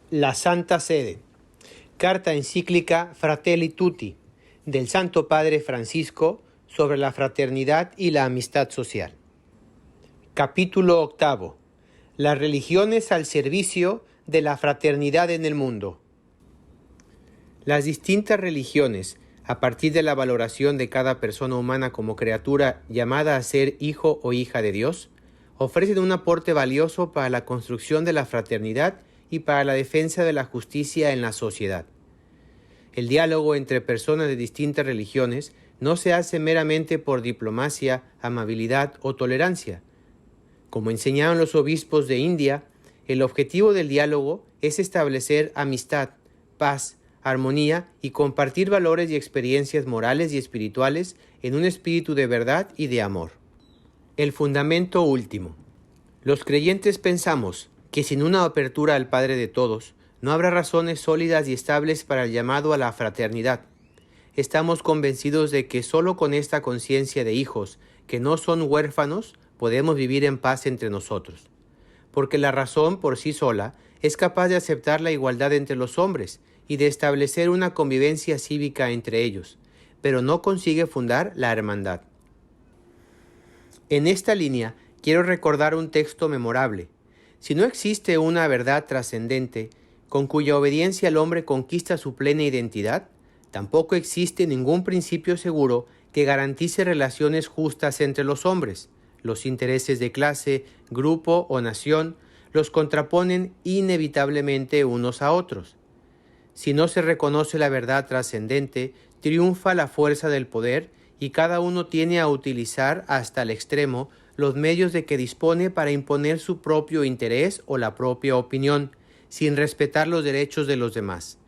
La Santa Sede. Carta encíclica Fratelli Tutti del Santo Padre Francisco sobre la fraternidad y la amistad social. Capítulo 8. Las religiones al servicio de la fraternidad en el mundo. Las distintas religiones, a partir de la valoración de cada persona humana como criatura llamada a ser hijo o hija de Dios, ofrecen un aporte valioso para la construcción de la fraternidad y para la defensa de la justicia en la sociedad. El diálogo entre personas de distintas religiones no se hace meramente por diplomacia, amabilidad o tolerancia. Como enseñaron los obispos de India, el objetivo del diálogo es establecer amistad, paz, armonía y compartir valores y experiencias morales y espirituales en un espíritu de verdad y de amor. El fundamento último. Los creyentes pensamos que sin una apertura al Padre de todos, no habrá razones sólidas y estables para el llamado a la fraternidad. Estamos convencidos de que solo con esta conciencia de hijos, que no son huérfanos, podemos vivir en paz entre nosotros. Porque la razón por sí sola es capaz de aceptar la igualdad entre los hombres y de establecer una convivencia cívica entre ellos, pero no consigue fundar la hermandad. En esta línea quiero recordar un texto memorable. Si no existe una verdad trascendente con cuya obediencia el hombre conquista su plena identidad, tampoco existe ningún principio seguro que garantice relaciones justas entre los hombres. Los intereses de clase, grupo o nación los contraponen inevitablemente unos a otros. Si no se reconoce la verdad trascendente, triunfa la fuerza del poder y cada uno tiene a utilizar hasta el extremo los medios de que dispone para imponer su propio interés o la propia opinión, sin respetar los derechos de los demás.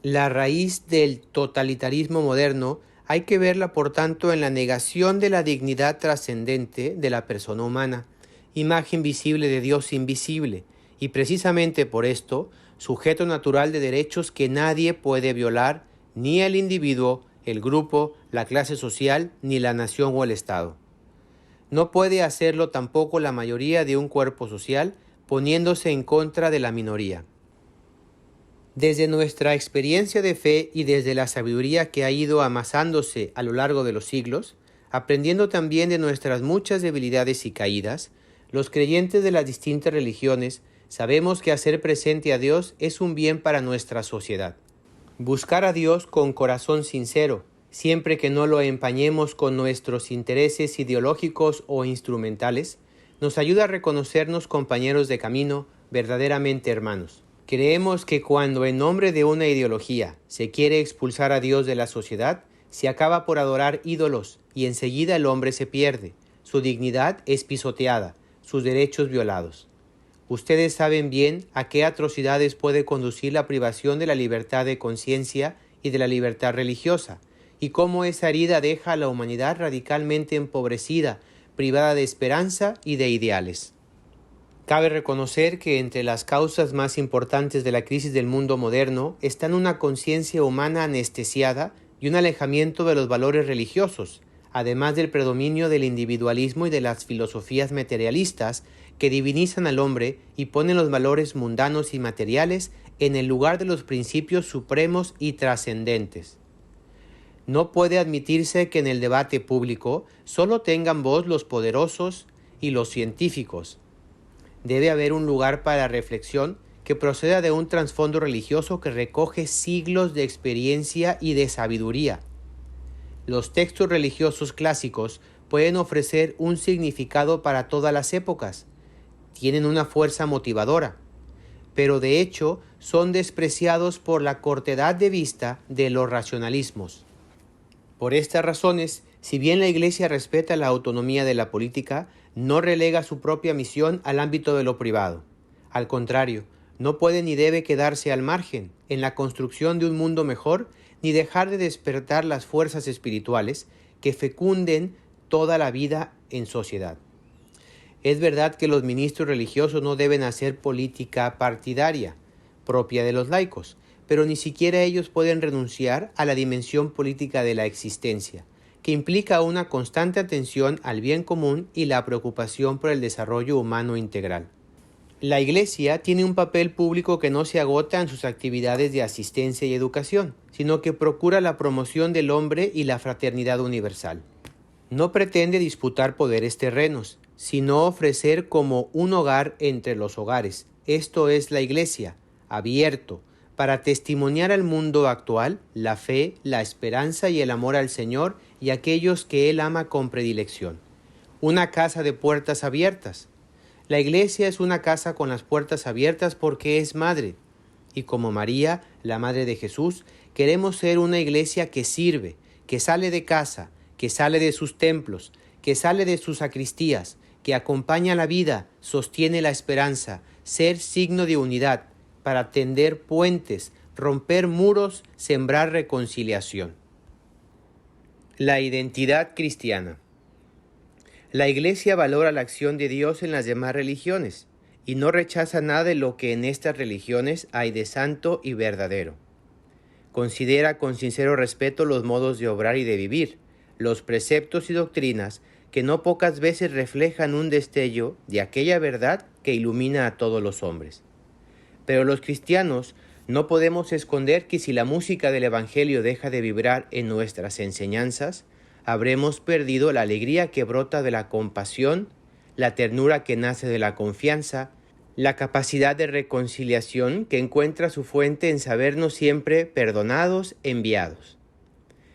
La raíz del totalitarismo moderno hay que verla, por tanto, en la negación de la dignidad trascendente de la persona humana, imagen visible de Dios invisible, y precisamente por esto, sujeto natural de derechos que nadie puede violar, ni el individuo, el grupo, la clase social, ni la nación o el Estado. No puede hacerlo tampoco la mayoría de un cuerpo social, poniéndose en contra de la minoría. Desde nuestra experiencia de fe y desde la sabiduría que ha ido amasándose a lo largo de los siglos, aprendiendo también de nuestras muchas debilidades y caídas, los creyentes de las distintas religiones sabemos que hacer presente a Dios es un bien para nuestra sociedad. Buscar a Dios con corazón sincero, siempre que no lo empañemos con nuestros intereses ideológicos o instrumentales, nos ayuda a reconocernos compañeros de camino, verdaderamente hermanos. Creemos que cuando en nombre de una ideología se quiere expulsar a Dios de la sociedad, se acaba por adorar ídolos y enseguida el hombre se pierde, su dignidad es pisoteada, sus derechos violados. Ustedes saben bien a qué atrocidades puede conducir la privación de la libertad de conciencia y de la libertad religiosa, y cómo esa herida deja a la humanidad radicalmente empobrecida, privada de esperanza y de ideales. Cabe reconocer que entre las causas más importantes de la crisis del mundo moderno están una conciencia humana anestesiada y un alejamiento de los valores religiosos, además del predominio del individualismo y de las filosofías materialistas que divinizan al hombre y ponen los valores mundanos y materiales en el lugar de los principios supremos y trascendentes. No puede admitirse que en el debate público solo tengan voz los poderosos y los científicos. Debe haber un lugar para la reflexión que proceda de un trasfondo religioso que recoge siglos de experiencia y de sabiduría. Los textos religiosos clásicos pueden ofrecer un significado para todas las épocas. Tienen una fuerza motivadora, pero de hecho son despreciados por la cortedad de vista de los racionalismos. Por estas razones, si bien la Iglesia respeta la autonomía de la política, no relega su propia misión al ámbito de lo privado. Al contrario, no puede ni debe quedarse al margen en la construcción de un mundo mejor, ni dejar de despertar las fuerzas espirituales que fecunden toda la vida en sociedad. Es verdad que los ministros religiosos no deben hacer política partidaria, propia de los laicos, pero ni siquiera ellos pueden renunciar a la dimensión política de la existencia, que implica una constante atención al bien común y la preocupación por el desarrollo humano integral. La Iglesia tiene un papel público que no se agota en sus actividades de asistencia y educación, sino que procura la promoción del hombre y la fraternidad universal. No pretende disputar poderes terrenos, sino ofrecer como un hogar entre los hogares. Esto es la Iglesia, abierto, para testimoniar al mundo actual la fe, la esperanza y el amor al Señor y a aquellos que Él ama con predilección. Una casa de puertas abiertas. La Iglesia es una casa con las puertas abiertas porque es madre. Y como María, la madre de Jesús, queremos ser una Iglesia que sirve, que sale de casa, que sale de sus templos, que sale de sus sacristías, que acompaña la vida, sostiene la esperanza, ser signo de unidad, para tender puentes, romper muros, sembrar reconciliación. La identidad cristiana. La Iglesia valora la acción de Dios en las demás religiones y no rechaza nada de lo que en estas religiones hay de santo y verdadero. Considera con sincero respeto los modos de obrar y de vivir, los preceptos y doctrinas que no pocas veces reflejan un destello de aquella verdad que ilumina a todos los hombres. Pero los cristianos no podemos esconder que si la música del Evangelio deja de vibrar en nuestras enseñanzas, habremos perdido la alegría que brota de la compasión, la ternura que nace de la confianza, la capacidad de reconciliación que encuentra su fuente en sabernos siempre perdonados, enviados.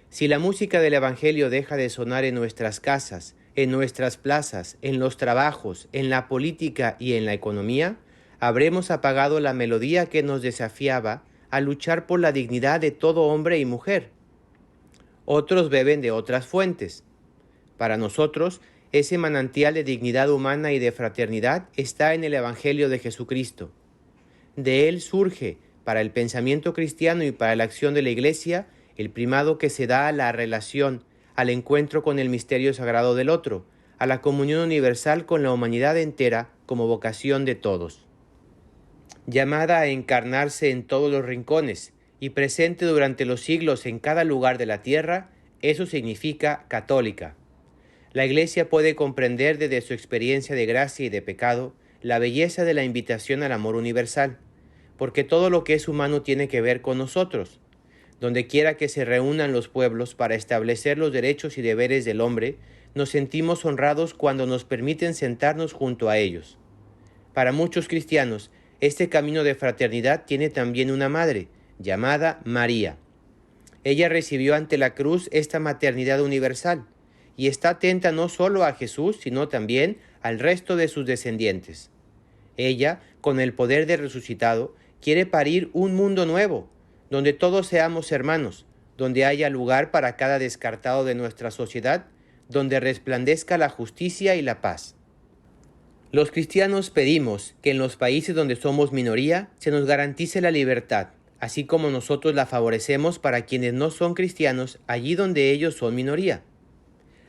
Si la música del Evangelio deja de sonar en nuestras casas, en nuestras plazas, en los trabajos, en la política y en la economía, habremos apagado la melodía que nos desafiaba a luchar por la dignidad de todo hombre y mujer. Otros beben de otras fuentes. Para nosotros, ese manantial de dignidad humana y de fraternidad está en el Evangelio de Jesucristo. De él surge, para el pensamiento cristiano y para la acción de la Iglesia, el primado que se da a la relación, al encuentro con el misterio sagrado del otro, a la comunión universal con la humanidad entera como vocación de todos. Llamada a encarnarse en todos los rincones y presente durante los siglos en cada lugar de la tierra, eso significa católica. La Iglesia puede comprender desde su experiencia de gracia y de pecado la belleza de la invitación al amor universal, porque todo lo que es humano tiene que ver con nosotros. Donde quiera que se reúnan los pueblos para establecer los derechos y deberes del hombre, nos sentimos honrados cuando nos permiten sentarnos junto a ellos. Para muchos cristianos, este camino de fraternidad tiene también una madre, llamada María. Ella recibió ante la cruz esta maternidad universal y está atenta no solo a Jesús, sino también al resto de sus descendientes. Ella, con el poder de resucitado, quiere parir un mundo nuevo, donde todos seamos hermanos, donde haya lugar para cada descartado de nuestra sociedad, donde resplandezca la justicia y la paz. Los cristianos pedimos que en los países donde somos minoría se nos garantice la libertad, así como nosotros la favorecemos para quienes no son cristianos allí donde ellos son minoría.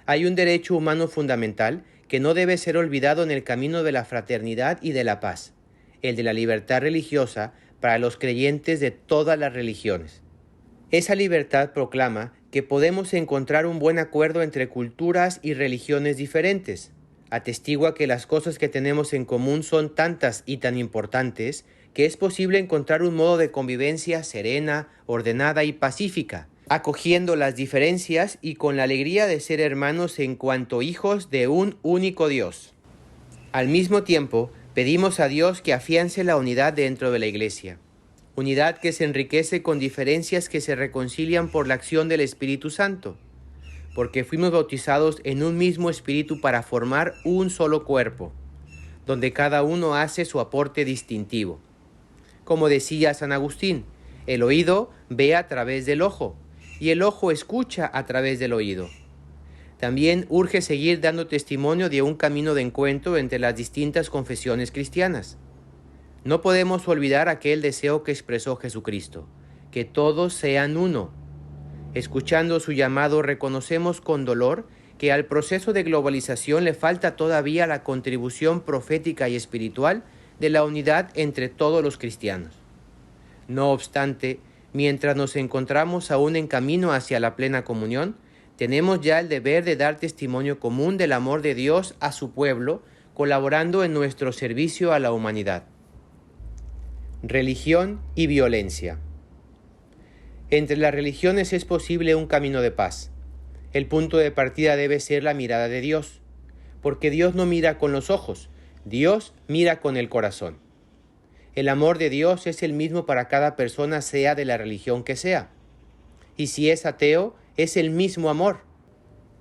Hay un derecho humano fundamental que no debe ser olvidado en el camino de la fraternidad y de la paz, el de la libertad religiosa para los creyentes de todas las religiones. Esa libertad proclama que podemos encontrar un buen acuerdo entre culturas y religiones diferentes. Atestigua que las cosas que tenemos en común son tantas y tan importantes que es posible encontrar un modo de convivencia serena, ordenada y pacífica, acogiendo las diferencias y con la alegría de ser hermanos en cuanto hijos de un único Dios. Al mismo tiempo, pedimos a Dios que afiance la unidad dentro de la Iglesia, unidad que se enriquece con diferencias que se reconcilian por la acción del Espíritu Santo, porque fuimos bautizados en un mismo espíritu para formar un solo cuerpo, donde cada uno hace su aporte distintivo. Como decía San Agustín, el oído ve a través del ojo, y el ojo escucha a través del oído. También urge seguir dando testimonio de un camino de encuentro entre las distintas confesiones cristianas. No podemos olvidar aquel deseo que expresó Jesucristo, que todos sean uno. Escuchando su llamado, reconocemos con dolor que al proceso de globalización le falta todavía la contribución profética y espiritual de la unidad entre todos los cristianos. No obstante, mientras nos encontramos aún en camino hacia la plena comunión, tenemos ya el deber de dar testimonio común del amor de Dios a su pueblo, colaborando en nuestro servicio a la humanidad. Religión y violencia. Entre las religiones es posible un camino de paz. El punto de partida debe ser la mirada de Dios, porque Dios no mira con los ojos, Dios mira con el corazón. El amor de Dios es el mismo para cada persona, sea de la religión que sea. Y si es ateo, es el mismo amor.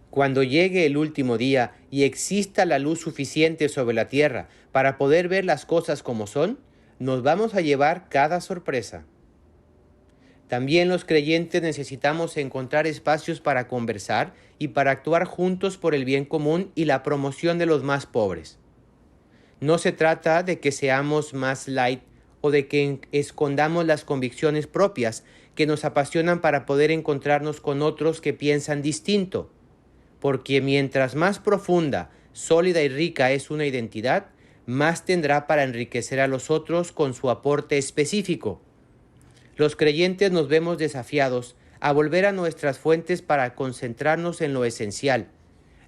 Cuando llegue el último día y exista la luz suficiente sobre la tierra para poder ver las cosas como son, nos vamos a llevar cada sorpresa. También los creyentes necesitamos encontrar espacios para conversar y para actuar juntos por el bien común y la promoción de los más pobres. No se trata de que seamos más light o de que escondamos las convicciones propias que nos apasionan para poder encontrarnos con otros que piensan distinto, porque mientras más profunda, sólida y rica es una identidad, más tendrá para enriquecer a los otros con su aporte específico. Los creyentes nos vemos desafiados a volver a nuestras fuentes para concentrarnos en lo esencial,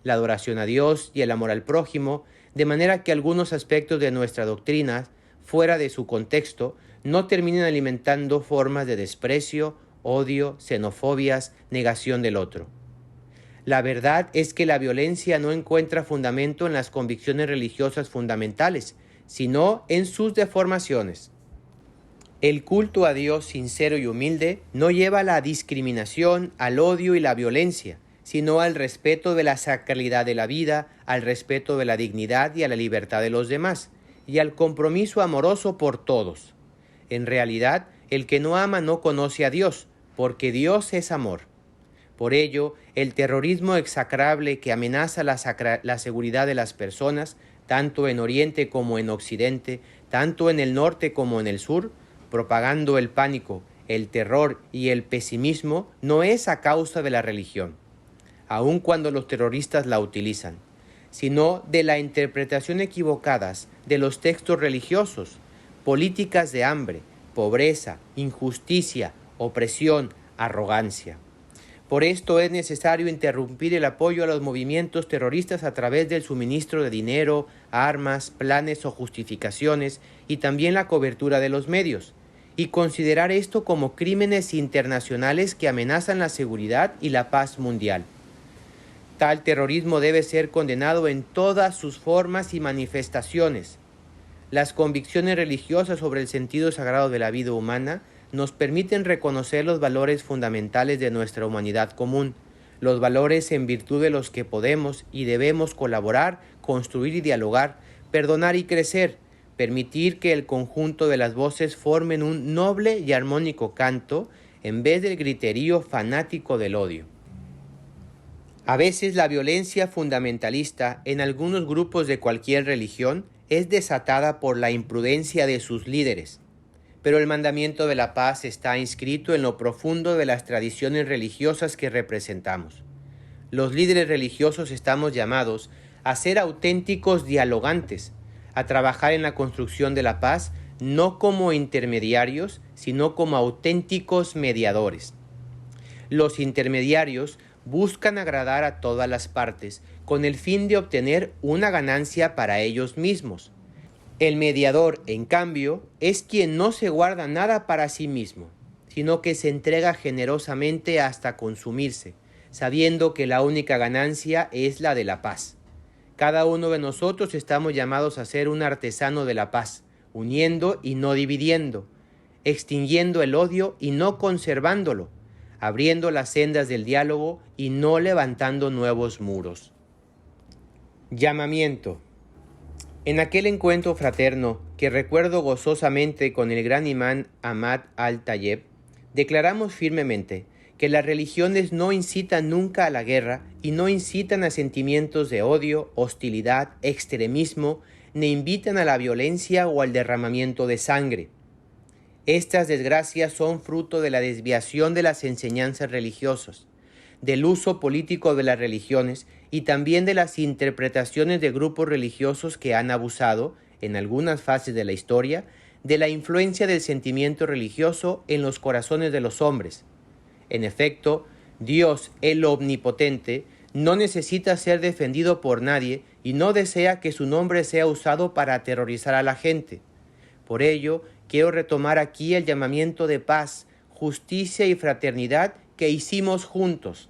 la adoración a Dios y el amor al prójimo, de manera que algunos aspectos de nuestra doctrina, fuera de su contexto, no terminen alimentando formas de desprecio, odio, xenofobias, negación del otro. La verdad es que la violencia no encuentra fundamento en las convicciones religiosas fundamentales, sino en sus deformaciones. El culto a Dios sincero y humilde no lleva a la discriminación, al odio y la violencia, sino al respeto de la sacralidad de la vida, al respeto de la dignidad y a la libertad de los demás, y al compromiso amoroso por todos. En realidad, el que no ama no conoce a Dios, porque Dios es amor. Por ello, el terrorismo execrable que amenaza la seguridad de las personas, tanto en Oriente como en Occidente, tanto en el norte como en el sur, propagando el pánico, el terror y el pesimismo, no es a causa de la religión, aun cuando los terroristas la utilizan, sino de la interpretación equivocadas de los textos religiosos, políticas de hambre, pobreza, injusticia, opresión, arrogancia. Por esto es necesario interrumpir el apoyo a los movimientos terroristas a través del suministro de dinero, armas, planes o justificaciones y también la cobertura de los medios, y considerar esto como crímenes internacionales que amenazan la seguridad y la paz mundial. Tal terrorismo debe ser condenado en todas sus formas y manifestaciones. Las convicciones religiosas sobre el sentido sagrado de la vida humana nos permiten reconocer los valores fundamentales de nuestra humanidad común, los valores en virtud de los que podemos y debemos colaborar, construir y dialogar, perdonar y crecer, permitir que el conjunto de las voces formen un noble y armónico canto en vez del griterío fanático del odio. A veces la violencia fundamentalista en algunos grupos de cualquier religión es desatada por la imprudencia de sus líderes, pero el mandamiento de la paz está inscrito en lo profundo de las tradiciones religiosas que representamos. Los líderes religiosos estamos llamados a ser auténticos dialogantes, a trabajar en la construcción de la paz no como intermediarios, sino como auténticos mediadores. Los intermediarios buscan agradar a todas las partes con el fin de obtener una ganancia para ellos mismos. El mediador, en cambio, es quien no se guarda nada para sí mismo, sino que se entrega generosamente hasta consumirse, sabiendo que la única ganancia es la de la paz. Cada uno de nosotros estamos llamados a ser un artesano de la paz, uniendo y no dividiendo, extinguiendo el odio y no conservándolo, abriendo las sendas del diálogo y no levantando nuevos muros. Llamamiento. En aquel encuentro fraterno que recuerdo gozosamente con el gran imán Ahmad al-Tayeb, declaramos firmemente que las religiones no incitan nunca a la guerra y no incitan a sentimientos de odio, hostilidad, extremismo, ni invitan a la violencia o al derramamiento de sangre. Estas desgracias son fruto de la desviación de las enseñanzas religiosas, del uso político de las religiones y también de las interpretaciones de grupos religiosos que han abusado, en algunas fases de la historia, de la influencia del sentimiento religioso en los corazones de los hombres. En efecto, Dios, el Omnipotente, no necesita ser defendido por nadie y no desea que su nombre sea usado para aterrorizar a la gente. Por ello, quiero retomar aquí el llamamiento de paz, justicia y fraternidad que hicimos juntos.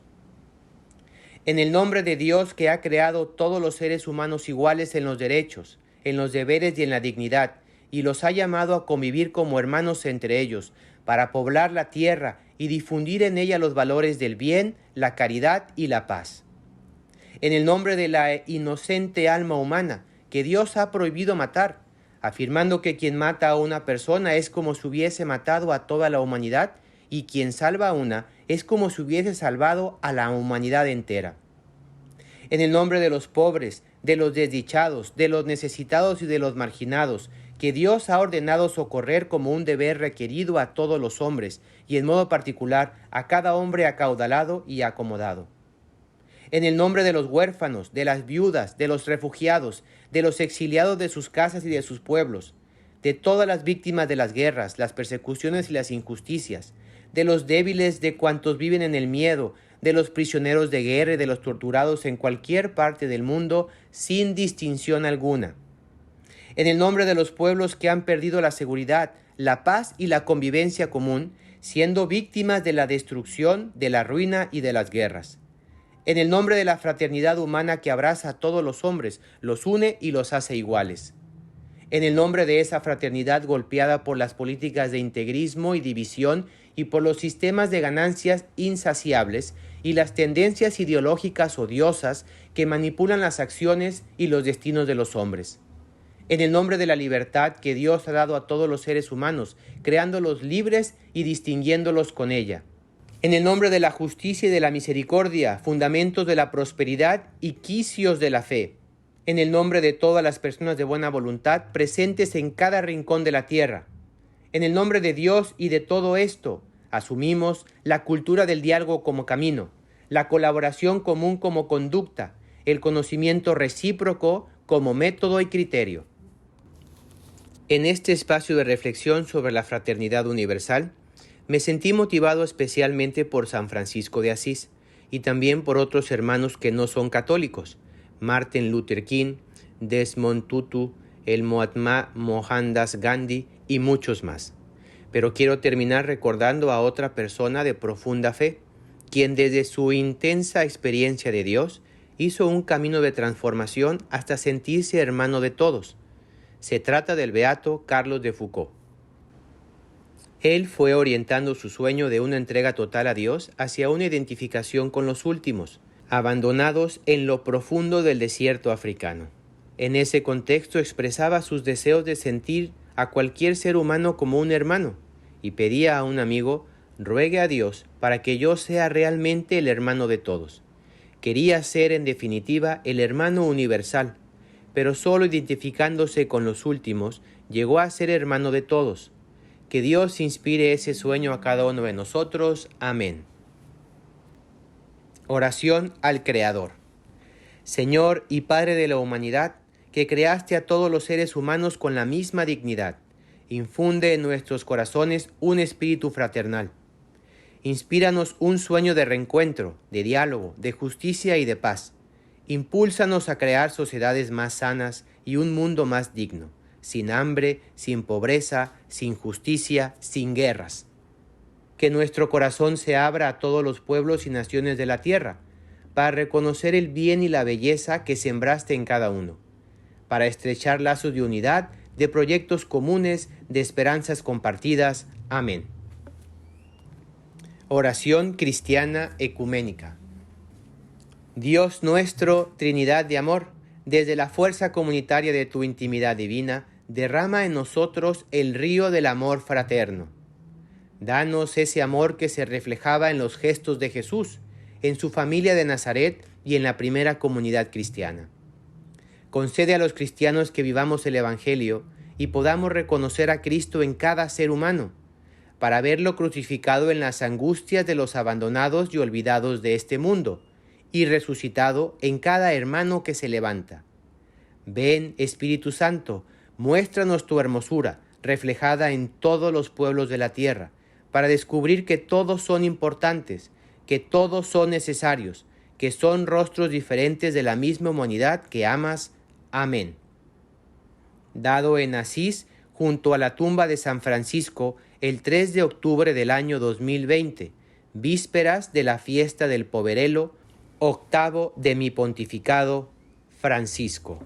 En el nombre de Dios, que ha creado todos los seres humanos iguales en los derechos, en los deberes y en la dignidad, y los ha llamado a convivir como hermanos entre ellos, para poblar la tierra y difundir en ella los valores del bien, la caridad y la paz. En el nombre de la inocente alma humana, que Dios ha prohibido matar, afirmando que quien mata a una persona es como si hubiese matado a toda la humanidad, y quien salva a una es como si hubiese salvado a la humanidad entera. En el nombre de los pobres, de los desdichados, de los necesitados y de los marginados, que Dios ha ordenado socorrer como un deber requerido a todos los hombres, y en modo particular a cada hombre acaudalado y acomodado. En el nombre de los huérfanos, de las viudas, de los refugiados, de los exiliados de sus casas y de sus pueblos, de todas las víctimas de las guerras, las persecuciones y las injusticias, de los débiles, de cuantos viven en el miedo, de los prisioneros de guerra y de los torturados en cualquier parte del mundo, sin distinción alguna. En el nombre de los pueblos que han perdido la seguridad, la paz y la convivencia común, siendo víctimas de la destrucción, de la ruina y de las guerras. En el nombre de la fraternidad humana que abraza a todos los hombres, los une y los hace iguales. En el nombre de esa fraternidad golpeada por las políticas de integrismo y división y por los sistemas de ganancias insaciables y las tendencias ideológicas odiosas que manipulan las acciones y los destinos de los hombres. En el nombre de la libertad que Dios ha dado a todos los seres humanos, creándolos libres y distinguiéndolos con ella. En el nombre de la justicia y de la misericordia, fundamentos de la prosperidad y quicios de la fe. En el nombre de todas las personas de buena voluntad presentes en cada rincón de la tierra. En el nombre de Dios y de todo esto, asumimos la cultura del diálogo como camino, la colaboración común como conducta, el conocimiento recíproco como método y criterio. En este espacio de reflexión sobre la fraternidad universal, me sentí motivado especialmente por San Francisco de Asís y también por otros hermanos que no son católicos, Martin Luther King, Desmond Tutu, el Mahatma Mohandas Gandhi y muchos más. Pero quiero terminar recordando a otra persona de profunda fe, quien desde su intensa experiencia de Dios hizo un camino de transformación hasta sentirse hermano de todos. Se trata del beato Carlos de Foucauld. Él fue orientando su sueño de una entrega total a Dios hacia una identificación con los últimos, abandonados en lo profundo del desierto africano. En ese contexto expresaba sus deseos de sentir a cualquier ser humano como un hermano y pedía a un amigo: ruegue a Dios para que yo sea realmente el hermano de todos. Quería ser en definitiva el hermano universal, pero solo identificándose con los últimos llegó a ser hermano de todos. Que Dios inspire ese sueño a cada uno de nosotros. Amén. Oración al Creador. Señor y Padre de la humanidad, que creaste a todos los seres humanos con la misma dignidad, infunde en nuestros corazones un espíritu fraternal. Inspíranos un sueño de reencuentro, de diálogo, de justicia y de paz. Impúlsanos a crear sociedades más sanas y un mundo más digno, sin hambre, sin pobreza, sin justicia, sin guerras. Que nuestro corazón se abra a todos los pueblos y naciones de la tierra, para reconocer el bien y la belleza que sembraste en cada uno, para estrechar lazos de unidad, de proyectos comunes, de esperanzas compartidas. Amén. Oración cristiana ecuménica. Dios nuestro, Trinidad de amor, desde la fuerza comunitaria de tu intimidad divina, derrama en nosotros el río del amor fraterno. Danos ese amor que se reflejaba en los gestos de Jesús, en su familia de Nazaret y en la primera comunidad cristiana. Concede a los cristianos que vivamos el Evangelio y podamos reconocer a Cristo en cada ser humano, para verlo crucificado en las angustias de los abandonados y olvidados de este mundo, y resucitado en cada hermano que se levanta. Ven, Espíritu Santo, muéstranos tu hermosura, reflejada en todos los pueblos de la tierra, para descubrir que todos son importantes, que todos son necesarios, que son rostros diferentes de la misma humanidad que amas. Amén. Dado en Asís, junto a la tumba de San Francisco el 3 de octubre del año 2020, vísperas de la fiesta del Poverello, octavo de mi pontificado, Francisco.